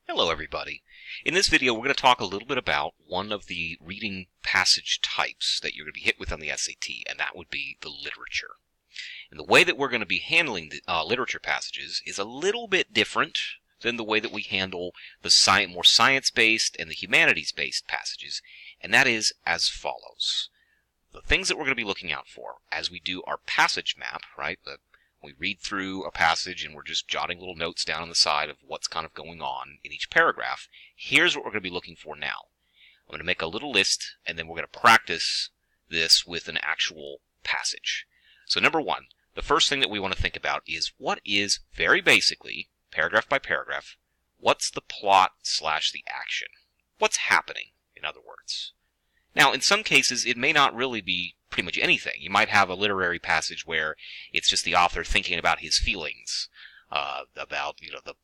Hello everybody. In this video we're going to talk a little bit about one of the reading passage types that you're going to be hit with on the SAT, and that would be the literature. And the way that we're going to be handling the literature passages is a little bit different than the way that we handle the more science-based and the humanities-based passages, and that is as follows. The things that we're going to be looking out for as we do our passage map, right? We read through a passage and we're just jotting little notes down on the side of what's kind of going on in each paragraph. Here's what we're going to be looking for now. I'm going to make a little list and then we're going to practice this with an actual passage. So number one, the first thing that we want to think about is what is, very basically, paragraph by paragraph, what's the plot / the action? What's happening, in other words? Now, in some cases, it may not really be pretty much anything. You might have a literary passage where it's just the author thinking about his feelings, about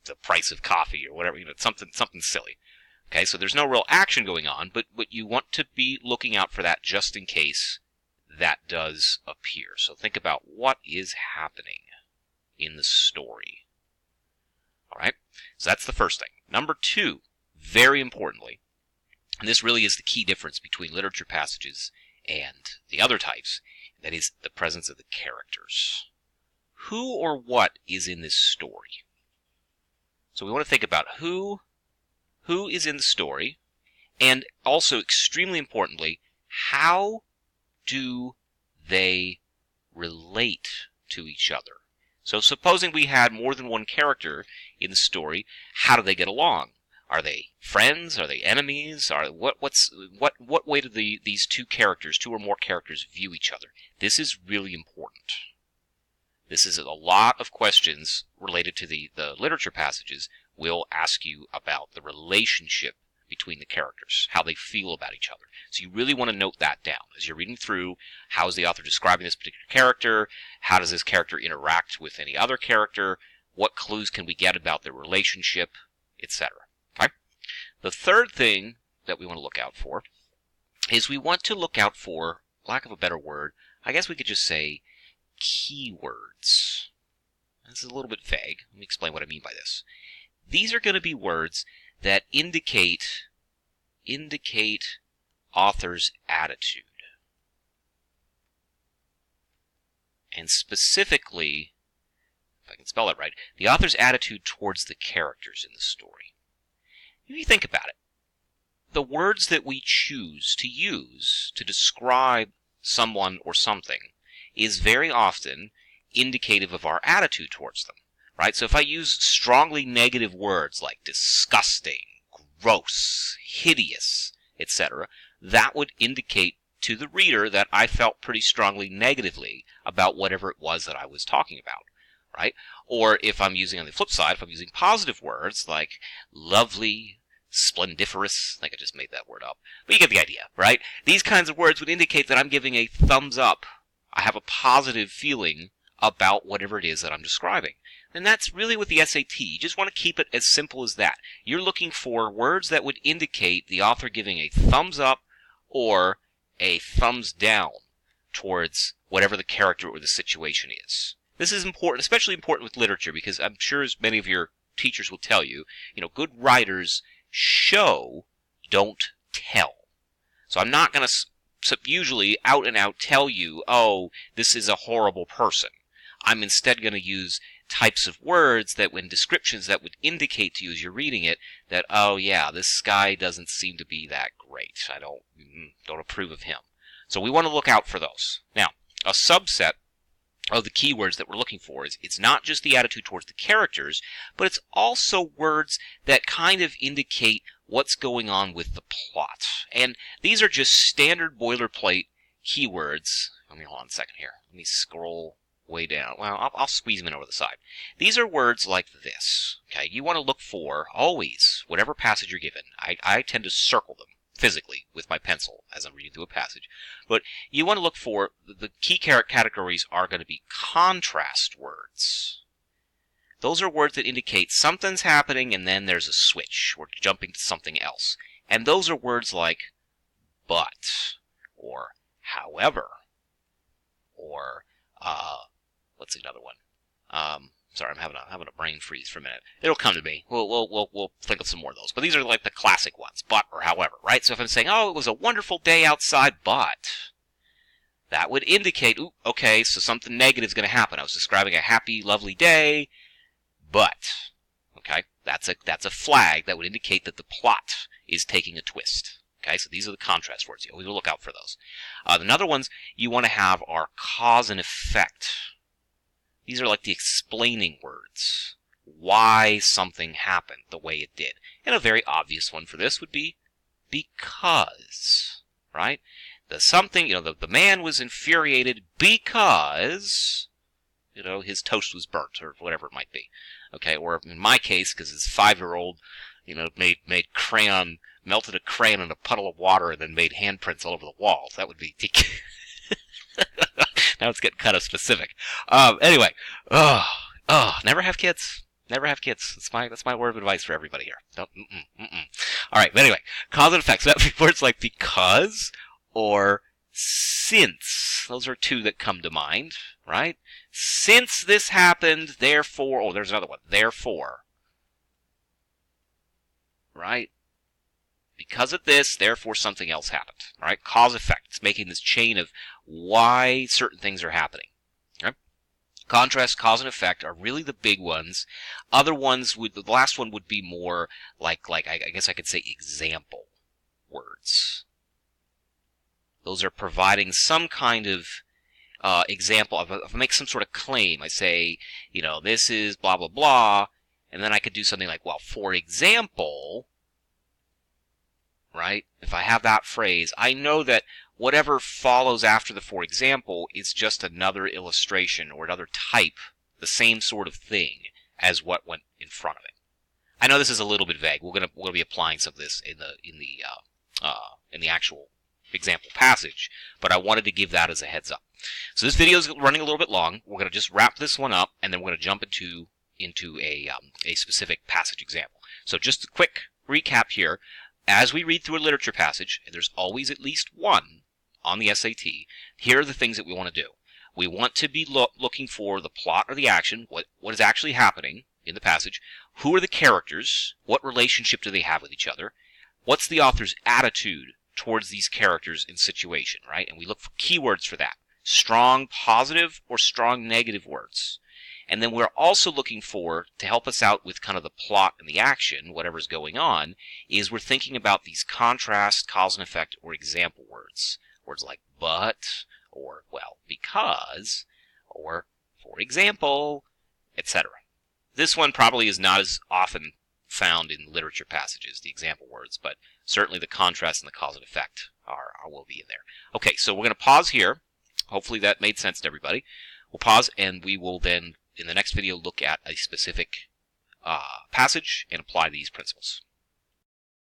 the price of coffee or whatever, something silly. Okay, so there's no real action going on, but you want to be looking out for that just in case that does appear. So think about what is happening in the story. All right, so that's the first thing. Number two, very importantly, and this really is the key difference between literature passages and the other types, that is the presence of the characters. Who or what is in this story? So we want to think about who is in the story, and also, extremely importantly, how do they relate to each other? So supposing we had more than one character in the story, how do they get along? Are they friends? Are they enemies? What way do these two or more characters view each other? This is really important. This is a lot of questions related to the literature passages will ask you about the relationship between the characters, how they feel about each other. So you really want to note that down as you're reading through. How is the author describing this particular character? How does this character interact with any other character? What clues can we get about their relationship, etc.? The third thing that we want to look out for is we want to look out for, lack of a better word, I guess we could just say keywords. This is a little bit vague. Let me explain what I mean by this. These are going to be words that indicate author's attitude. And specifically, if I can spell it right, the author's attitude towards the characters in the story. If you think about it, the words that we choose to use to describe someone or something is very often indicative of our attitude towards them, right? So if I use strongly negative words like disgusting, gross, hideous, etc., that would indicate to the reader that I felt pretty strongly negatively about whatever it was that I was talking about, right? Or if I'm using, on the flip side, if I'm using positive words like lovely, splendiferous, I think I just made that word up, but you get the idea, right? These kinds of words would indicate that I'm giving a thumbs up. I have a positive feeling about whatever it is that I'm describing. And that's really with the SAT. You just want to keep it as simple as that. You're looking for words that would indicate the author giving a thumbs up or a thumbs down towards whatever the character or the situation is. This is important, especially important with literature, because I'm sure as many of your teachers will tell you, good writers show, don't tell. So I'm not going to usually out and out tell you, oh, this is a horrible person. I'm instead going to use types of words that, when descriptions that would indicate to you as you're reading it, that, oh yeah, this guy doesn't seem to be that great. I don't approve of him. So we want to look out for those. Now, a subset of the keywords that we're looking for is, it's not just the attitude towards the characters, but it's also words that kind of indicate what's going on with the plot. And these are just standard boilerplate keywords. Hold on a second here. Let me scroll way down. Well, I'll squeeze them in over the side. These are words like this. Okay, you want to look for, always, whatever passage you're given. I tend to circle them physically with my pencil as I'm reading through a passage. But you want to look for, the key categories are going to be contrast words. Those are words that indicate something's happening and then there's a switch. We're jumping to something else. And those are words like but, or however, or what's another one? Sorry, I'm having a brain freeze for a minute. It'll come to me. We'll think of some more of those. But these are like the classic ones. But or however, right? So if I'm saying, oh, it was a wonderful day outside, but that would indicate, ooh, okay, so something negative is going to happen. I was describing a happy, lovely day, but okay, that's a flag that would indicate that the plot is taking a twist. Okay, so these are the contrast words. You always look out for those. The other ones you want to have are cause and effect. These are like the explaining words. Why something happened the way it did. And a very obvious one for this would be because, right? The man was infuriated because, his toast was burnt or whatever it might be. Okay, or in my case, because his 5-year-old, melted a crayon in a puddle of water and then made handprints all over the walls. That would be... Now it's getting kind of specific. Anyway, never have kids. Never have kids. That's my word of advice for everybody here. Don't. All right, but anyway, cause and effect. So that would be words like because or since. Those are two that come to mind, right? Since this happened, therefore. Oh, there's another one. Therefore, right? Because of this, therefore something else happened, right? Cause effect. It's making this chain of why certain things are happening. Right? Contrast, cause, and effect are really the big ones. Other ones the last one would be more like I guess I could say example words. Those are providing some kind of example. If I make some sort of claim, I say, this is blah, blah, blah, and then I could do something like, well, for example, right? If I have that phrase, I know that whatever follows after the for example is just another illustration or another type, the same sort of thing as what went in front of it. I know this is a little bit vague. We're gonna be applying some of this in the actual example passage, but I wanted to give that as a heads up. So this video is running a little bit long. We're gonna just wrap this one up, and then we're gonna jump into a specific passage example. So just a quick recap here. As we read through a literature passage, and there's always at least one on the SAT, here are the things that we want to do. We want to be looking for the plot or the action, what is actually happening in the passage, who are the characters, what relationship do they have with each other, what's the author's attitude towards these characters and situation, right? And we look for keywords for that. Strong positive or strong negative words. And then we're also looking for, to help us out with kind of the plot and the action, whatever's going on, is we're thinking about these contrast, cause and effect, or example words. Words like but, or, well, because, or, for example, etc. This one probably is not as often found in literature passages, the example words, but certainly the contrast and the cause and effect will be in there. Okay, so we're going to pause here. Hopefully that made sense to everybody. We'll pause, and we will then, in the next video, look at a specific passage and apply these principles.